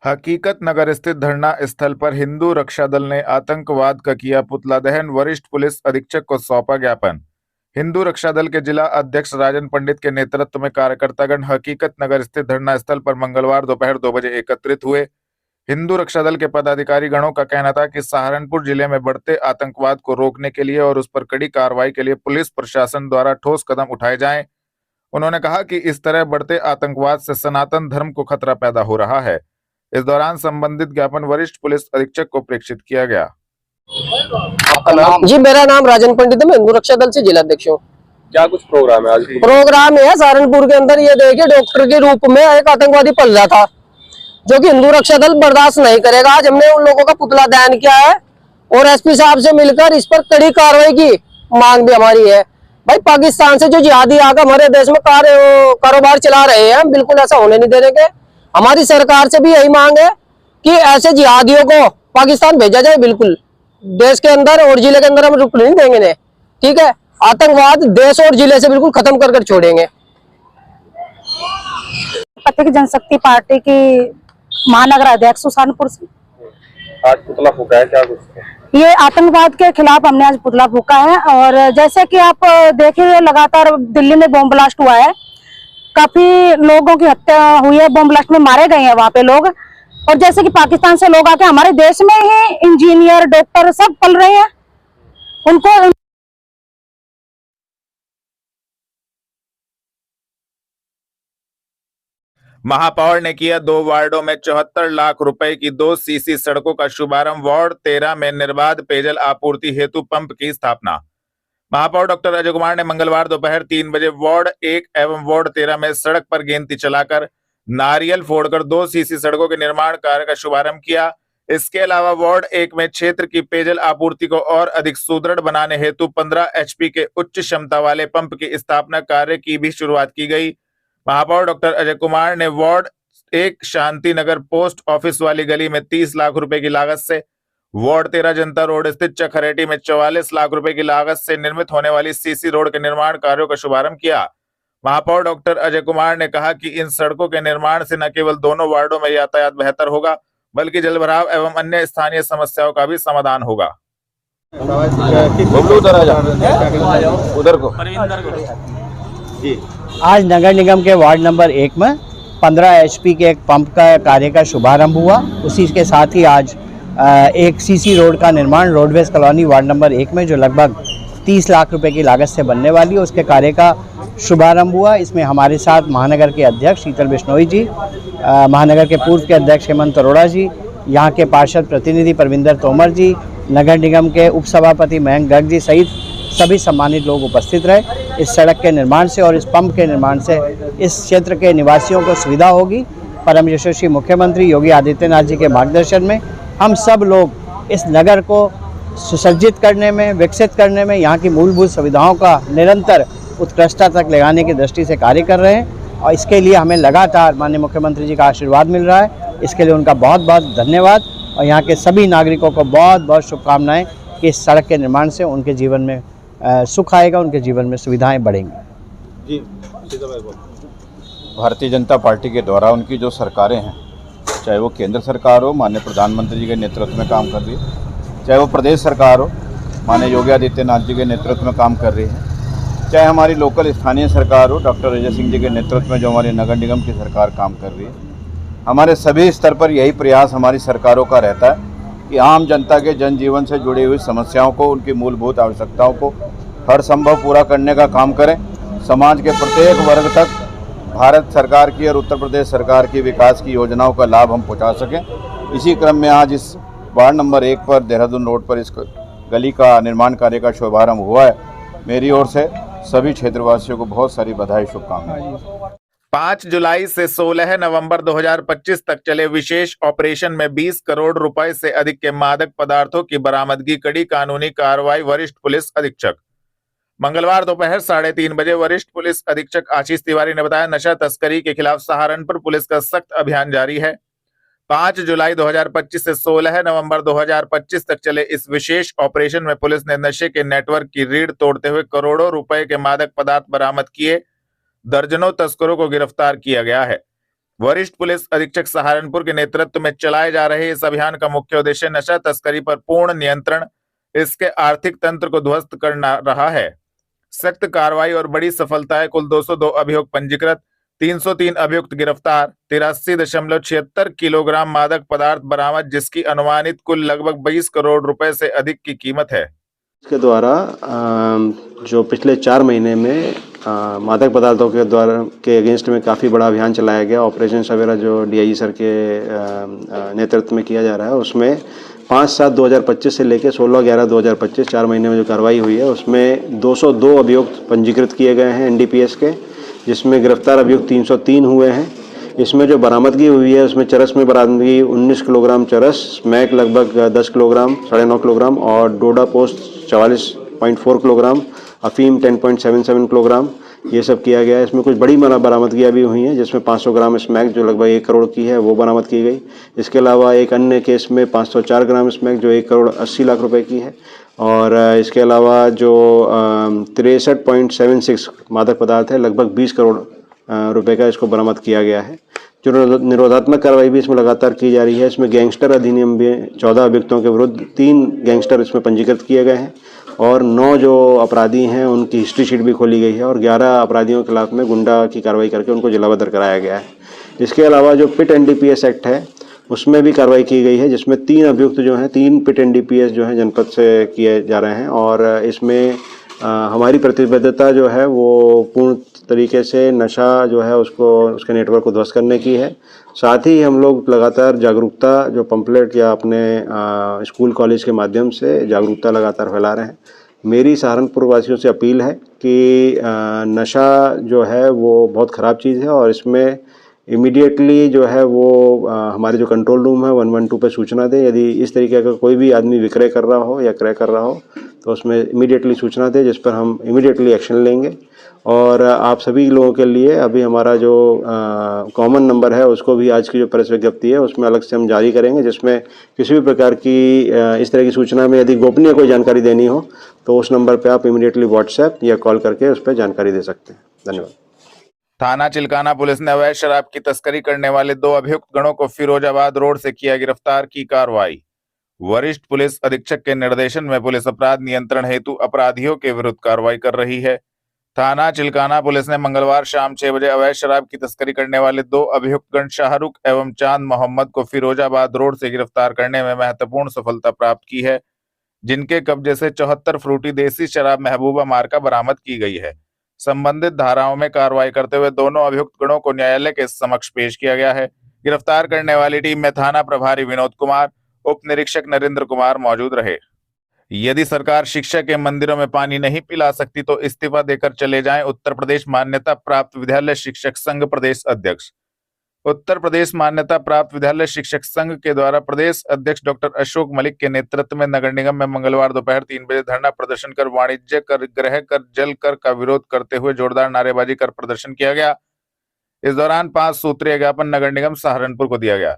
हकीकत नगर स्थित धरना स्थल पर हिंदू रक्षा दल ने आतंकवाद का किया पुतला दहन। वरिष्ठ पुलिस अधीक्षक को सौंपा ज्ञापन। हिंदू रक्षा दल के जिला अध्यक्ष राजन पंडित के नेतृत्व में कार्यकर्तागण हकीकत नगर स्थित धरना स्थल पर मंगलवार दोपहर 2 बजे एकत्रित हुए। हिंदू रक्षा दल के पदाधिकारी गणों का कहना था कि सहारनपुर जिले में बढ़ते आतंकवाद को रोकने के लिए और उस पर कड़ी कार्रवाई के लिए पुलिस प्रशासन द्वारा ठोस कदम उठाए जाएं। उन्होंने कहा कि इस तरह बढ़ते आतंकवाद से सनातन धर्म को खतरा पैदा हो रहा है। इस दौरान संबंधित ज्ञापन वरिष्ठ पुलिस अधीक्षक को प्रेषित किया गया। आपका नाम? जी, मेरा नाम राजन पंडित है। मैं हिंदू रक्षा दल से जिला अध्यक्ष हूँ। क्या कुछ प्रोग्राम है आज? प्रोग्राम है सहारनपुर के अंदर, ये देखिए डॉक्टर के रूप में एक आतंकवादी पल रहा था, जो कि हिंदू रक्षा दल बर्दाश्त नहीं करेगा। आज हमने उन लोगों का पुतला दहन किया है और एसपी साहब से मिलकर इस पर कड़ी कार्रवाई की मांग भी हमारी है। भाई, पाकिस्तान से जो जिहादी आकर हमारे देश में कारोबार चला रहे हैं, बिल्कुल ऐसा होने नहीं देंगे। हमारी सरकार से भी यही मांग है कि ऐसे जिहादियों को पाकिस्तान भेजा जाए। बिल्कुल देश के अंदर और जिले के अंदर हम रुक नहीं देंगे ने, ठीक है। आतंकवाद देश और जिले से बिल्कुल खत्म कर छोड़ेंगे। पथिक जनशक्ति पार्टी की महानगर अध्यक्ष सहारनपुर से। आज पुतला फूका है, क्या कुछ? ये आतंकवाद के खिलाफ हमने आज पुतला फूका है। और जैसे कि आप देखिए, लगातार दिल्ली में बॉम्ब ब्लास्ट हुआ है, काफी लोगों की हत्या हुई है, बॉम्ब ब्लास्ट में मारे गए हैं वहां पे लोग। और जैसे कि पाकिस्तान से लोग आके हमारे देश में ही इंजीनियर, डॉक्टर सब पल रहे हैं, उनको महापौर ने किया 2 वार्डों में 74 लाख रुपए की 2 सीसी सड़कों का शुभारंभ। वार्ड 13 में निर्बाध पेयजल आपूर्ति हेतु पंप की स्थापना। महापौर डॉक्टर अजय कुमार ने मंगलवार दोपहर 3 बजे वार्ड 1 एवं वार्ड 13 में सड़क पर गेंती चलाकर नारियल फोड़कर 2 सीसी सड़कों के निर्माण कार्य का शुभारंभ किया। इसके अलावा वार्ड 1 में क्षेत्र की पेयजल आपूर्ति को और अधिक सुदृढ़ बनाने हेतु 15 HP के उच्च क्षमता वाले पंप की स्थापना कार्य की भी शुरुआत की गई। महापौर डॉक्टर अजय कुमार ने ward 1 Shanti Nagar post office वाली गली में 30 लाख रुपए की लागत से, वार्ड 13 जनता रोड स्थित चखरेटी में 44 लाख रुपए की लागत से निर्मित होने वाली सीसी रोड के निर्माण कार्यों का शुभारंभ किया। महापौर डॉक्टर अजय कुमार ने कहा कि इन सड़कों के निर्माण से न केवल दोनों वार्डों में यातायात बेहतर होगा, बल्कि जलभराव एवं अन्य स्थानीय समस्याओं का भी समाधान होगा। उधर को जी। आज नगर निगम के वार्ड नंबर 1 में 15 HP के एक पंप का कार्य का शुभारंभ हुआ। उसी के साथ ही आज एक सीसी रोड का निर्माण रोडवेज कॉलोनी वार्ड नंबर 1 में, जो लगभग 30 लाख रुपए की लागत से बनने वाली है, उसके कार्य का शुभारंभ हुआ। इसमें हमारे साथ महानगर के अध्यक्ष शीतल बिश्नोई जी, महानगर के पूर्व के अध्यक्ष हेमंत अरोड़ा जी, यहाँ के पार्षद प्रतिनिधि परविंदर तोमर जी, नगर निगम के उपसभापति मयंक गर्ग जी सहित सभी सम्मानित लोग उपस्थित रहे। इस सड़क के निर्माण से और इस पंप के निर्माण से इस क्षेत्र के निवासियों को सुविधा होगी। परम यशस्वी मुख्यमंत्री योगी आदित्यनाथ जी के मार्गदर्शन में हम सब लोग इस नगर को सुसज्जित करने में, विकसित करने में, यहाँ की मूलभूत सुविधाओं का निरंतर उत्कृष्टता तक ले जाने की दृष्टि से कार्य कर रहे हैं। और इसके लिए हमें लगातार माननीय मुख्यमंत्री जी का आशीर्वाद मिल रहा है। इसके लिए उनका बहुत बहुत धन्यवाद और यहाँ के सभी नागरिकों को बहुत बहुत शुभकामनाएं कि इस सड़क के निर्माण से उनके जीवन में सुख आएगा, उनके जीवन में सुविधाएं बढ़ेंगी। जी। भारतीय जनता पार्टी के द्वारा उनकी जो सरकारें हैं, चाहे वो केंद्र सरकार हो, माननीय प्रधानमंत्री जी के नेतृत्व में काम कर रही है, चाहे वो प्रदेश सरकार हो, माननीय योगी आदित्यनाथ जी के नेतृत्व में काम कर रही है, चाहे हमारी लोकल स्थानीय सरकार हो, डॉक्टर अजय सिंह जी के नेतृत्व में जो हमारी नगर निगम की सरकार काम कर रही है, हमारे सभी स्तर पर यही प्रयास हमारी सरकारों का रहता है कि आम जनता के जनजीवन से जुड़ी हुई समस्याओं को, उनकी मूलभूत आवश्यकताओं को हर संभव पूरा करने का काम करें। समाज के प्रत्येक वर्ग तक भारत सरकार की और उत्तर प्रदेश सरकार की विकास की योजनाओं का लाभ हम पहुंचा सकें। इसी क्रम में आज इस वार्ड नंबर 1 पर देहरादून रोड पर इस गली का निर्माण कार्य का शुभारंभ हुआ है। मेरी ओर से सभी क्षेत्रवासियों को बहुत सारी बधाई, शुभकामनाएं। 5 जुलाई से 16 नवंबर 2025 तक चले विशेष ऑपरेशन में 20 करोड़ रुपए से अधिक के मादक पदार्थों की बरामदगी, कड़ी कानूनी कार्रवाई। वरिष्ठ पुलिस अधीक्षक। मंगलवार दोपहर 3:30 बजे वरिष्ठ पुलिस अधीक्षक आशीष तिवारी ने बताया, नशा तस्करी के खिलाफ सहारनपुर पुलिस का सख्त अभियान जारी है। 5 जुलाई 2025 से 16 नवंबर 2025 तक चले इस विशेष ऑपरेशन में पुलिस ने नशे के नेटवर्क की रीढ़ तोड़ते हुए करोड़ों रुपए के मादक पदार्थ बरामद किए। दर्जनों तस्करों को गिरफ्तार किया गया है। वरिष्ठ पुलिस अधीक्षक सहारनपुर के नेतृत्व में चलाए जा रहे इस अभियान का मुख्य उद्देश्य नशा तस्करी पर पूर्ण नियंत्रण, इसके आर्थिक तंत्र को ध्वस्त करना रहा है। सख्त कार्रवाई और बड़ी सफलताएं। कुल 202 अभियुक्त पंजीकृत, 303 अभियुक्त गिरफ्तार, 83.76 किलोग्राम मादक पदार्थ बरामद, जिसकी अनुमानित कुल लगभग 22 करोड़ रुपए से अधिक की कीमत है। इसके द्वारा जो पिछले 4 महीने में मादक पदार्थों के अगेंस्ट में काफ़ी बड़ा अभियान चलाया गया। ऑपरेशन सवेरा जो डीआईजी सर के नेतृत्व में किया जा रहा है, उसमें 5/7/2025 से लेकर 16/11/2025 4 महीने में जो कार्रवाई हुई है, उसमें 202 अभियुक्त पंजीकृत किए गए हैं एनडीपीएस के, जिसमें गिरफ्तार अभियुक्त 303 हुए हैं। इसमें जो बरामदगी हुई है, उसमें चरस में बरामदगी 19 किलोग्राम चरस, स्मैक लगभग 10 किलोग्राम 9.5 किलोग्राम और डोडा पोस्ट 44.4 किलोग्राम, अफीम 10.77 किलोग्राम, ये सब किया गया है। इसमें कुछ बड़ी बरामदगियाँ भी हुई हैं, जिसमें 500 ग्राम स्मैक जो लगभग 1 करोड़ की है, वो बरामद की गई। इसके अलावा एक अन्य केस में 504 ग्राम स्मैक जो 1 करोड़ 80 लाख रुपए की है। और इसके अलावा जो 63.76 मादक पदार्थ है, लगभग 20 करोड़ रुपए का इसको बरामद किया गया है। जो निरोधात्मक कार्रवाई भी इसमें लगातार की जा रही है। इसमें गैंगस्टर अधिनियम में 14 अभियुक्तों के विरुद्ध 3 गैंगस्टर इसमें पंजीकृत किए गए हैं और 9 जो अपराधी हैं उनकी हिस्ट्री शीट भी खोली गई है और 11 अपराधियों के खिलाफ में गुंडा की कार्रवाई करके उनको जिलाबद्ध कराया गया है। इसके अलावा जो पिट एनडीपीएस एक्ट है, उसमें भी कार्रवाई की गई है, जिसमें 3 अभियुक्त जो हैं, 3 पिट एनडीपीएस जो है जनपद से किए जा रहे हैं और इसमें हमारी प्रतिबद्धता जो है वो पूर्ण तरीके से नशा जो है उसके नेटवर्क को ध्वस्त करने की है। साथ ही हम लोग लगातार जागरूकता जो पंपलेट या अपने स्कूल कॉलेज के माध्यम से जागरूकता लगातार फैला रहे हैं। मेरी सहारनपुर वासियों से अपील है कि नशा जो है वो बहुत ख़राब चीज़ है और इसमें इमीडिएटली जो है वो हमारे जो कंट्रोल रूम है 112 पे सूचना दें। यदि इस तरीके का कोई भी आदमी विक्रय कर रहा हो या क्रय कर रहा हो तो उसमें इमीडिएटली सूचना दें, जिस पर हम इमीडिएटली एक्शन लेंगे। और आप सभी लोगों के लिए अभी हमारा जो कॉमन नंबर है, उसको भी आज की जो प्रेस विज्ञप्ति है उसमें अलग से हम जारी करेंगे, जिसमें किसी भी प्रकार की इस तरह की सूचना में यदि गोपनीय कोई जानकारी देनी हो तो उस नंबर पर आप इमीडिएटली व्हाट्सएप या कॉल करके उस पर जानकारी दे सकते हैं। धन्यवाद। थाना चिल्काना पुलिस ने अवैध शराब की तस्करी करने वाले 2 अभियुक्त गणों को फिरोजाबाद रोड से किया गिरफ्तार की कार्रवाई। वरिष्ठ पुलिस अधीक्षक के निर्देशन में पुलिस अपराध नियंत्रण हेतु अपराधियों के विरुद्ध कार्रवाई कर रही है। थाना चिल्काना पुलिस ने मंगलवार शाम 6 बजे अवैध शराब की तस्करी करने वाले 2 अभियुक्त गण शाहरुख एवं चांद मोहम्मद को फिरोजाबाद रोड से गिरफ्तार करने में महत्वपूर्ण सफलता प्राप्त की है, जिनके कब्जे से 74 फ्रूटी देसी शराब महबूबा मार्का बरामद की गई है। संबंधित धाराओं में कार्रवाई करते हुए दोनों अभियुक्त गणों को न्यायालय के समक्ष पेश किया गया है। गिरफ्तार करने वाली टीम में थाना प्रभारी विनोद कुमार, उप निरीक्षक नरेंद्र कुमार मौजूद रहे। यदि सरकार शिक्षा के मंदिरों में पानी नहीं पिला सकती तो इस्तीफा देकर चले जाएं, उत्तर प्रदेश मान्यता प्राप्त विद्यालय शिक्षक संघ प्रदेश अध्यक्ष। उत्तर प्रदेश मान्यता प्राप्त विद्यालय शिक्षक संघ के द्वारा प्रदेश अध्यक्ष डॉक्टर अशोक मलिक के नेतृत्व में नगर निगम में मंगलवार दोपहर 3 बजे धरना प्रदर्शन कर वाणिज्य कर, गृह कर, जल कर का विरोध करते हुए जोरदार नारेबाजी कर प्रदर्शन किया गया। इस दौरान 5 सूत्रीय ज्ञापन नगर निगम सहारनपुर को दिया गया।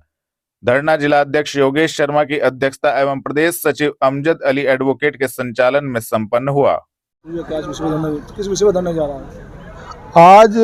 धरना जिला अध्यक्ष योगेश शर्मा की अध्यक्षता एवं प्रदेश सचिव अमजद अली एडवोकेट के संचालन में संपन्न हुआ। किस विषय पर धरना जा रहा है? आज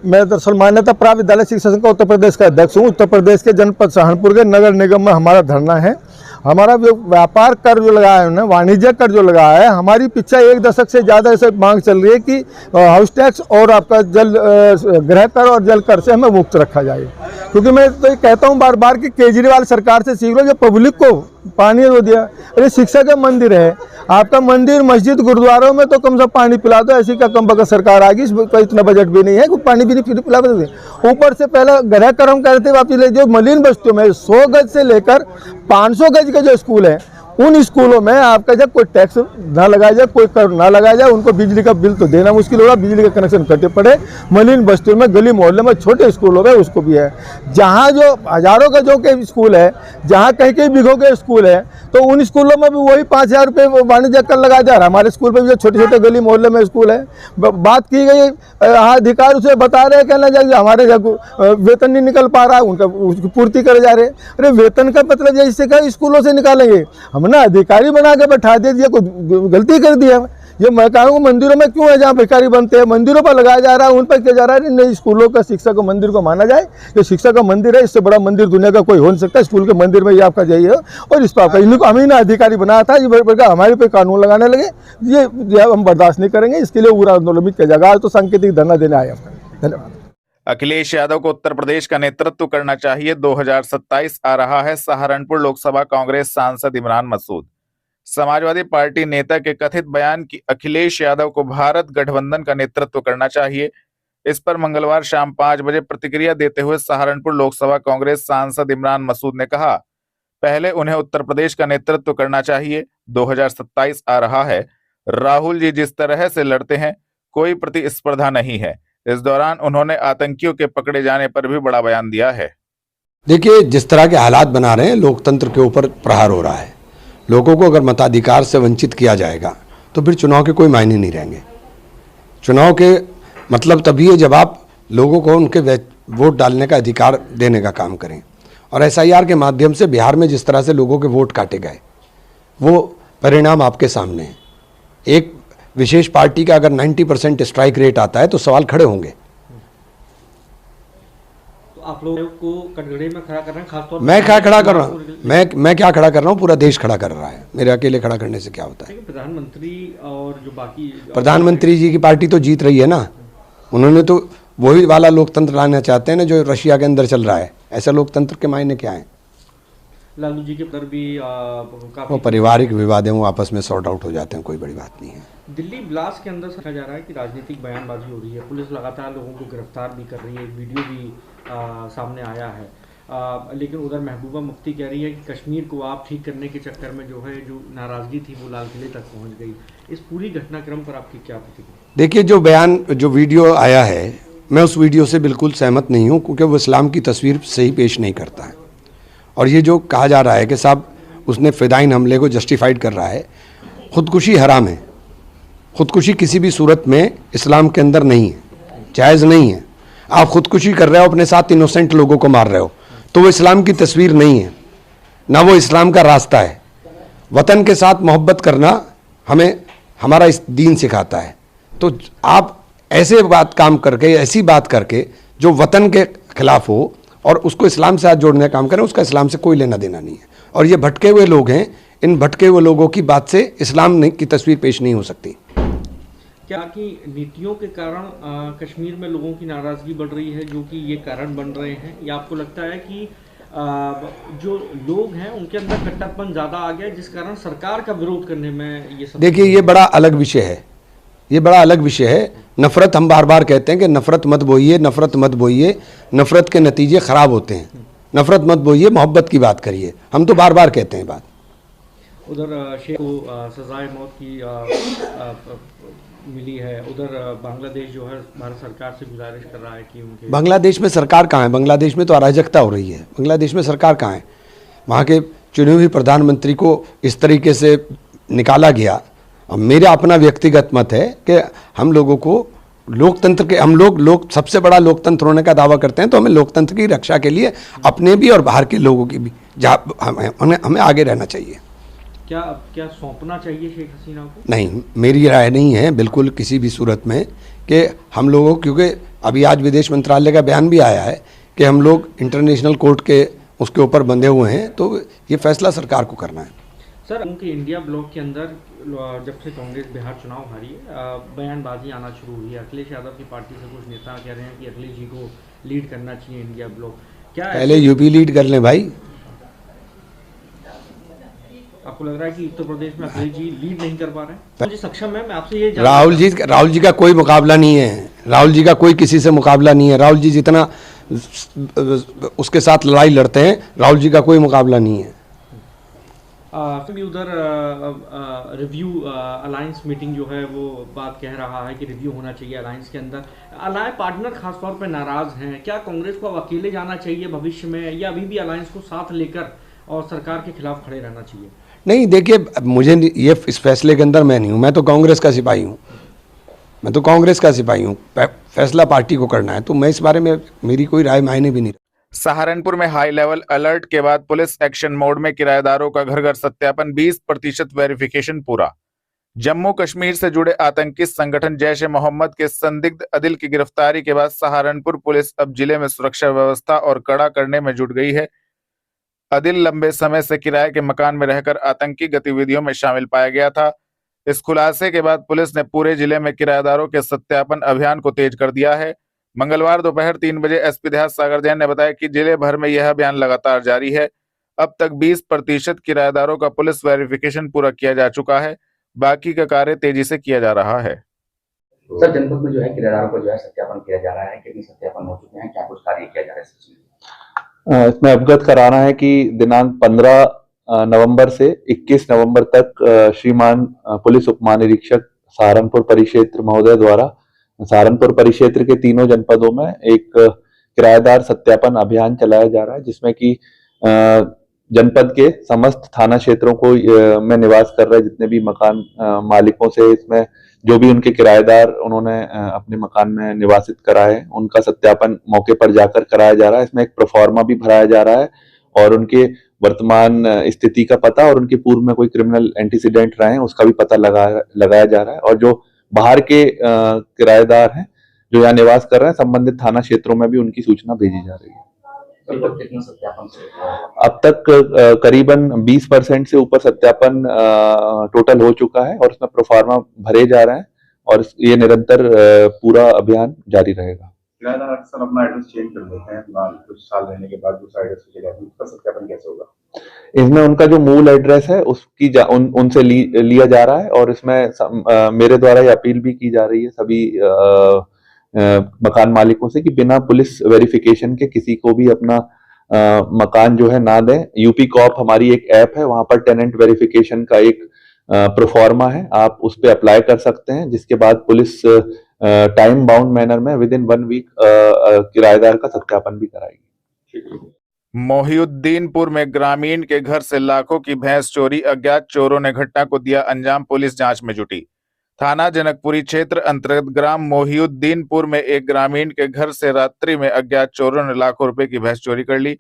मैं दरअसल मान्यता प्राप्त विद्यालय शिक्षा संघ का उत्तर प्रदेश का अध्यक्ष हूँ। उत्तर प्रदेश के जनपद सहारनपुर के नगर निगम में हमारा धरना है। हमारा व्यापार कर जो लगाया है उन्होंने, वाणिज्य कर जो लगाया है, हमारी पिछले 1 दशक से ज़्यादा ऐसे मांग चल रही है कि हाउस टैक्स और आपका गृह कर और जल कर से हमें मुक्त रखा जाए। क्योंकि मैं तो ये कहता हूँ बार बार कि केजरीवाल सरकार से सीख लो, जो पब्लिक को पानी वो दिया। अरे शिक्षा का मंदिर है आपका, मंदिर मस्जिद गुरुद्वारों में तो कम से कम पानी पिला दो। ऐसी का कम बगत सरकार आ गई, इसका इतना बजट भी नहीं है कि पानी भी नहीं पिला दे। ऊपर से पहले गृह कर हम कहते वापस जो मलिन बस्तियों में 100 गज से लेकर 500 गज के जो स्कूल है, उन स्कूलों में आपका जब कोई टैक्स ना लगाया जाए, कोई कर ना लगाया जाए, उनको बिजली का बिल तो देना मुश्किल होगा, बिजली का कनेक्शन कटे पड़े। मलिन बस्तियों में, गली मोहल्ले में, छोटे स्कूलों में उसको भी है। जहाँ जो हजारों का जो के स्कूल है, जहाँ कहीं कहीं बिघों के स्कूल है, तो उन स्कूलों में भी वही 5000 रुपये वाणिज्य कर लगाया जा रहा है। हमारे स्कूल पर भी जो छोटे छोटे गली मोहल्ले में स्कूल है, बात की गई अधिकारी उसे बता रहे, कहना चाहिए हमारे वेतन नहीं निकल पा रहा है, उनका उसकी पूर्ति करे जा रहे। अरे वेतन का मतलब ये इससे क्या स्कूलों से निकालेंगे हम ना, अधिकारी बना के बैठा दे दिया, कोई गलती कर दिया ये मैं कहा हूँ मंदिरों में क्यों है, जहाँ भिखारी बनते हैं मंदिरों पर लगाया जा रहा है, उन पर किया जा रहा है। नहीं, स्कूलों का शिक्षा का मंदिर को माना जाए, ये शिक्षा का मंदिर है, इससे बड़ा मंदिर दुनिया का कोई हो नहीं सकता। स्कूल के मंदिर में ये आपका यही है, और इस पर आपका इनको हम ही ना अधिकारी बनाया था, ये हमारे पे कानून लगाने लगे, ये हम बर्दाश्त नहीं करेंगे। इसके लिए पूरा आंदोलन भी किया जाएगा। आज तो सांकेतिक धरना देने आए आपका। धन्यवाद। अखिलेश यादव को उत्तर प्रदेश का नेतृत्व करना चाहिए, 2027 आ रहा है, सहारनपुर लोकसभा कांग्रेस सांसद इमरान मसूद। समाजवादी पार्टी नेता के कथित बयान कि अखिलेश यादव को भारत गठबंधन का नेतृत्व करना चाहिए, इस पर मंगलवार शाम 5 बजे प्रतिक्रिया देते हुए सहारनपुर लोकसभा कांग्रेस सांसद इमरान मसूद ने कहा, पहले उन्हें उत्तर प्रदेश का नेतृत्व करना चाहिए, 2027 आ रहा है, राहुल जी जिस तरह से लड़ते हैं कोई प्रतिस्पर्धा नहीं है। इस दौरान उन्होंने आतंकियों के पकड़े जाने पर भी बड़ा बयान दिया है। देखिए, जिस तरह के हालात बना रहे हैं, लोकतंत्र के ऊपर प्रहार हो रहा है। लोगों को अगर मताधिकार से वंचित किया जाएगा तो फिर चुनाव के कोई मायने नहीं रहेंगे। चुनाव के मतलब तभी है जब आप लोगों को उनके वोट डालने का अधिकार देने का काम करें। और SIR के माध्यम से बिहार में जिस तरह से लोगों के वोट काटे गए, वो परिणाम आपके सामने है। एक विशेष पार्टी का अगर 90% स्ट्राइक रेट आता है तो सवाल खड़े होंगे। तो आप लोगों को कटघरे में खड़ा कर रहे हैं, खासतौर मैं क्या खड़ा कर रहा हूँ? मैं क्या खड़ा कर रहा हूँ? पूरा देश खड़ा कर रहा है। मेरे अकेले खड़ा करने से क्या होता है? प्रधानमंत्री और जो बाकी प्रधानमंत्री जी की पार्टी तो जीत रही है ना। उन्होंने तो वही वाला लोकतंत्र लाना चाहते हैं ना जो रशिया के अंदर चल रहा है। ऐसा लोकतंत्र के मायने क्या है? लालू जी के पर भी काफी वो पारिवारिक विवाद हैं, वो आपस में सॉर्ट आउट हो जाते हैं, कोई बड़ी बात नहीं है। दिल्ली ब्लास्ट के अंदर समझा जा रहा है कि राजनीतिक बयानबाजी हो रही है, पुलिस लगातार लोगों को गिरफ्तार भी कर रही है, वीडियो भी सामने आया है। लेकिन उधर महबूबा मुफ्ती कह रही है कि कश्मीर को आप ठीक करने के चक्कर में जो है जो नाराजगी थी वो लाल किले तक पहुंच गई। इस पूरी घटनाक्रम पर आपकी क्या प्रतिक्रिया? देखिए, जो वीडियो आया है, मैं उस वीडियो से बिल्कुल सहमत नहीं हूँ, क्योंकि वो इस्लाम की तस्वीर सही पेश नहीं करता है। और ये जो कहा जा रहा है कि साहब उसने फिदाइन हमले को जस्टिफाइड कर रहा है, खुदकुशी हराम है। खुदकुशी किसी भी सूरत में इस्लाम के अंदर नहीं है, जायज़ नहीं है। आप खुदकुशी कर रहे हो, अपने साथ इनोसेंट लोगों को मार रहे हो, तो वो इस्लाम की तस्वीर नहीं है, ना वो इस्लाम का रास्ता है। वतन के साथ मोहब्बत करना हमें हमारा इस दीन सिखाता है। तो आप ऐसे काम करके, ऐसी बात करके जो वतन के खिलाफ हो और उसको इस्लाम से हाथ जोड़ने का काम करें, उसका इस्लाम से कोई लेना देना नहीं है। और ये भटके हुए लोग हैं, इन भटके हुए लोगों की बात से इस्लाम की तस्वीर पेश नहीं हो सकती। क्या कि नीतियों के कारण कश्मीर में लोगों की नाराजगी बढ़ रही है, जो कि ये कारण बन रहे हैं, या आपको लगता है कि जो लोग हैं उनके अंदर कट्टरपन ज़्यादा आ गया जिस कारण सरकार का विरोध करने में ये सब? देखिए, ये बड़ा अलग विषय है, ये बड़ा अलग विषय है। नफ़रत, हम बार बार कहते हैं कि नफ़रत मत बोइए, नफ़रत मत बोइए, नफ़रत के नतीजे ख़राब होते हैं। नफ़रत मत बोइए, मोहब्बत की बात करिए, हम तो बार बार कहते हैं बात। उधर शेख को सजाए मौत की मिली है, उधर बांग्लादेश जो है भारत सरकार से गुजारिश कर रहा है कि उनके... बांग्लादेश में सरकार कहाँ है? बांग्लादेश में तो अराजकता हो रही है। बांग्लादेश में सरकार कहाँ है? वहाँ के चुने हुए प्रधानमंत्री को इस तरीके से निकाला गया। और मेरा अपना व्यक्तिगत मत है कि हम लोगों को लोकतंत्र के, हम लोग सबसे बड़ा लोकतंत्र होने का दावा करते हैं, तो हमें लोकतंत्र की रक्षा के लिए अपने भी और बाहर के लोगों की भी हमें आगे रहना चाहिए। क्या सौंपना चाहिए शेख हसीना को? नहीं, मेरी राय नहीं है बिल्कुल किसी भी सूरत में कि हम लोगों, क्योंकि अभी आज विदेश मंत्रालय का बयान भी आया है कि हम लोग इंटरनेशनल कोर्ट के उसके ऊपर बंधे हुए हैं, तो ये फैसला सरकार को करना है। सर, उनके इंडिया ब्लॉक के अंदर जब से कांग्रेस बिहार चुनाव हारी है, बयानबाजी आना शुरू हुई है। अखिलेश यादव की पार्टी से कुछ नेता कह रहे हैं कि अखिलेश जी को लीड करना चाहिए इंडिया ब्लॉक। क्या पहले यूपी लीड कर लें भाई। आपको लग रहा है कि उत्तर प्रदेश में अखिलेश जी लीड नहीं कर पा रहे हैं? मुझे सक्षम है, मैं आपसे ये राहुल जी का कोई मुकाबला नहीं है। राहुल जी का कोई किसी से मुकाबला नहीं है। राहुल जी जितना उसके साथ लड़ाई लड़ते हैं, राहुल जी का कोई मुकाबला नहीं है। भी उधर रिव्यू अलायंस मीटिंग जो है वो बात कह रहा है कि रिव्यू होना चाहिए अलायंस के अंदर। अलायंस पार्टनर खासतौर पर नाराज हैं। क्या कांग्रेस को अब अकेले जाना चाहिए भविष्य में, या अभी भी अलायंस को साथ लेकर और सरकार के खिलाफ खड़े रहना चाहिए? नहीं, देखिए, मुझे ये इस फैसले के अंदर मैं नहीं हूँ। मैं तो कांग्रेस का सिपाही हूँ, मैं तो कांग्रेस का सिपाही हूँ। फैसला पार्टी को करना है, तो मैं इस बारे में मेरी कोई राय मायने भी नहीं। सहारनपुर में हाई लेवल अलर्ट के बाद पुलिस एक्शन मोड में, किराएदारों का घर घर सत्यापन, 20% वेरिफिकेशन पूरा। जम्मू कश्मीर से जुड़े आतंकी संगठन जैश ए मोहम्मद के संदिग्ध अदिल की गिरफ्तारी के बाद सहारनपुर पुलिस अब जिले में सुरक्षा व्यवस्था और कड़ा करने में जुट गई है। अदिल लंबे समय से किराए के मकान में रहकर आतंकी गतिविधियों में शामिल पाया गया था। इस खुलासे के बाद पुलिस ने पूरे जिले में किराएदारों के सत्यापन अभियान को तेज कर दिया है। मंगलवार दोपहर 3 बजे एसपी देहात सागर जैन ने बताया कि जिले भर में यह अभियान लगातार जारी है। अब तक 20% किराएदारों का पुलिस वेरिफिकेशन पूरा किया जा चुका है। बाकी का कार्य तेजी से किया जा रहा है। सर, जनपद में जो है किराएदारों का जो है सत्यापन किया जा रहा है, कितने सत्यापन हो चुके हैं, क्या कुछ कार्य किया जा रहा है? इसमें अवगत कराना है कि दिनांक 15 नवंबर से 21 नवंबर तक श्रीमान पुलिस उप महानिरीक्षक सहारनपुर परिक्षेत्र महोदय द्वारा सहारनपुर परिक्षेत्र के तीनों जनपदों में एक किराएदार सत्यापन अभियान चलाया जा रहा है, जिसमें कि जनपद के समस्त थाना क्षेत्रों को में निवास कर रहे जितने भी मकान मालिकों से इसमें जो भी उनके किराएदार उन्होंने अपने मकान में निवासित कराए, उनका सत्यापन मौके पर जाकर कराया जा रहा है। इसमें एक प्रोफार्मा भी भराया जा रहा है और उनके वर्तमान स्थिति का पता और उनके पूर्व में कोई क्रिमिनल एंटीसीडेंट रहे हैं उसका भी पता लगाया जा रहा है। और जो बाहर के किराएदार हैं जो यहाँ निवास कर रहे हैं, संबंधित थाना क्षेत्रों में भी उनकी सूचना भेजी जा रही है। कितना सत्यापन अब तक करीबन 20% से ऊपर सत्यापन टोटल हो चुका है और उसमें प्रोफार्मा भरे जा रहे हैं और ये निरंतर पूरा अभियान जारी रहेगा। किराएदार अक्सर अपना एड्रेस चेंज कर देते हैं, कुछ साल रहने के बाद दूसरा एड्रेस पे चले जाते हैं, उसका सत्यापन कैसे होगा? इसमें उनका जो मूल एड्रेस है उसकी उनसे लिया जा रहा है और इसमें मेरे द्वारा ये अपील भी की जा रही है सभी मकान मालिकों से कि बिना पुलिस वेरिफिकेशन के किसी को भी अपना मकान जो है ना दें। यूपी कॉप हमारी एक ऐप है, वहां पर टेनेंट वेरिफिकेशन का एक प्रोफार्मा है, आप उस पर अप्लाई कर सकते हैं, जिसके बाद पुलिस टाइम बाउंड मैनर में विद इन 1 वीक किराएदार का सत्यापन भी कराएगी। मोहिउद्दीनपुर में ग्रामीण के घर से लाखों की भैंस चोरी, अज्ञात चोरों ने घटना को दिया अंजाम, पुलिस जांच में जुटी। थाना जनकपुरी क्षेत्र अंतर्गत ग्राम मोहिउद्दीनपुर में एक ग्रामीण के घर से रात्रि में अज्ञात चोरों ने लाखों रुपए की भैंस चोरी कर ली।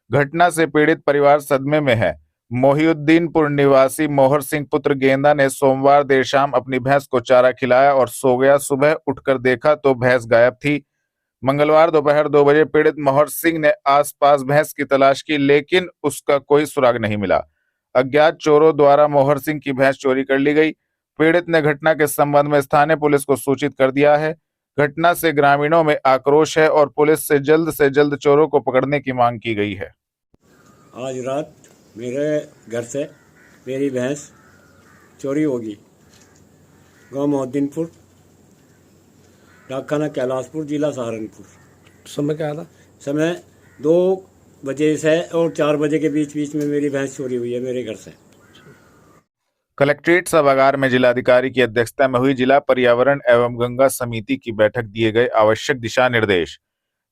घटना से पीड़ित परिवार सदमे में है। मोहिउद्दीनपुर निवासी मोहर सिंह पुत्र गेंदा ने सोमवार देर शाम अपनी भैंस को चारा खिलाया और सो गया। सुबह उठकर देखा तो भैंस गायब थी। मंगलवार दोपहर 2 बजे पीड़ित मोहर सिंह ने आसपास भैंस की तलाश की, लेकिन उसका कोई सुराग नहीं मिला। अज्ञात चोरों द्वारा मोहर सिंह की भैंस चोरी कर ली गई। पीड़ित ने घटना के संबंध में स्थानीय पुलिस को सूचित कर दिया है। घटना से ग्रामीणों में आक्रोश है और पुलिस से जल्द चोरों को पकड़ने की मांग की गई है। आज रात मेरे घर से मेरी भैंस चोरी होगी। गांव मोहिउद्दीनपुर, डाकखाना कैलाशपुर, जिला सहारनपुर। समय क्या था? समय 2 बजे से और 4 बजे के बीच में मेरी भैंस चोरी हुई है मेरे घर से। कलेक्ट्रेट सभागार में जिलाधिकारी की अध्यक्षता में हुई जिला पर्यावरण एवं गंगा समिति की बैठक, दिए गए आवश्यक दिशा निर्देश।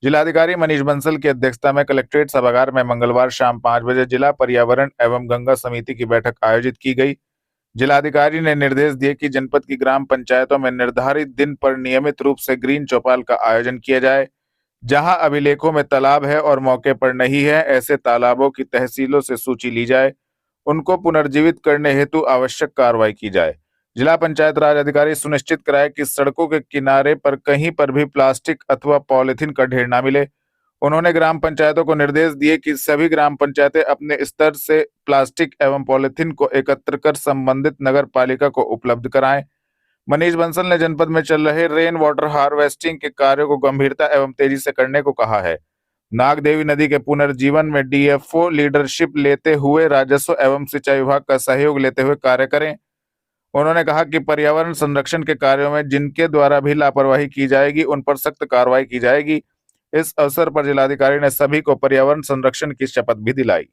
जिलाधिकारी मनीष बंसल की अध्यक्षता में कलेक्ट्रेट सभागार में मंगलवार शाम 5 बजे जिला पर्यावरण एवं गंगा समिति की बैठक आयोजित की गई। जिलाधिकारी ने निर्देश दिए कि जनपद की ग्राम पंचायतों में निर्धारित दिन पर नियमित रूप से ग्रीन चौपाल का आयोजन किया जाए। जहां अभिलेखों में तालाब है और मौके पर नहीं है, ऐसे तालाबों की तहसीलों से सूची ली जाए, उनको पुनर्जीवित करने हेतु आवश्यक कार्रवाई की जाए। जिला पंचायत राज अधिकारी सुनिश्चित कराए कि सड़कों के किनारे पर कहीं पर भी प्लास्टिक अथवा पॉलिथीन का ढेर न मिले। उन्होंने ग्राम पंचायतों को निर्देश दिए कि सभी ग्राम पंचायतें अपने स्तर से प्लास्टिक एवं पॉलिथीन को एकत्र कर संबंधित नगर पालिका को उपलब्ध कराएं। मनीष बंसल ने जनपद में चल रहे रेन वाटर हार्वेस्टिंग के कार्यों को गंभीरता एवं तेजी से करने को कहा है। नागदेवी नदी के पुनर्जीवन में डीएफओ लीडरशिप लेते हुए राजस्व एवं सिंचाई विभाग का सहयोग लेते हुए कार्य करें। उन्होंने कहा कि पर्यावरण संरक्षण के कार्यों में जिनके द्वारा भी लापरवाही की जाएगी उन पर सख्त कार्रवाई की जाएगी। इस अवसर पर जिलाधिकारी ने सभी को पर्यावरण संरक्षण की शपथ भी दिलाई।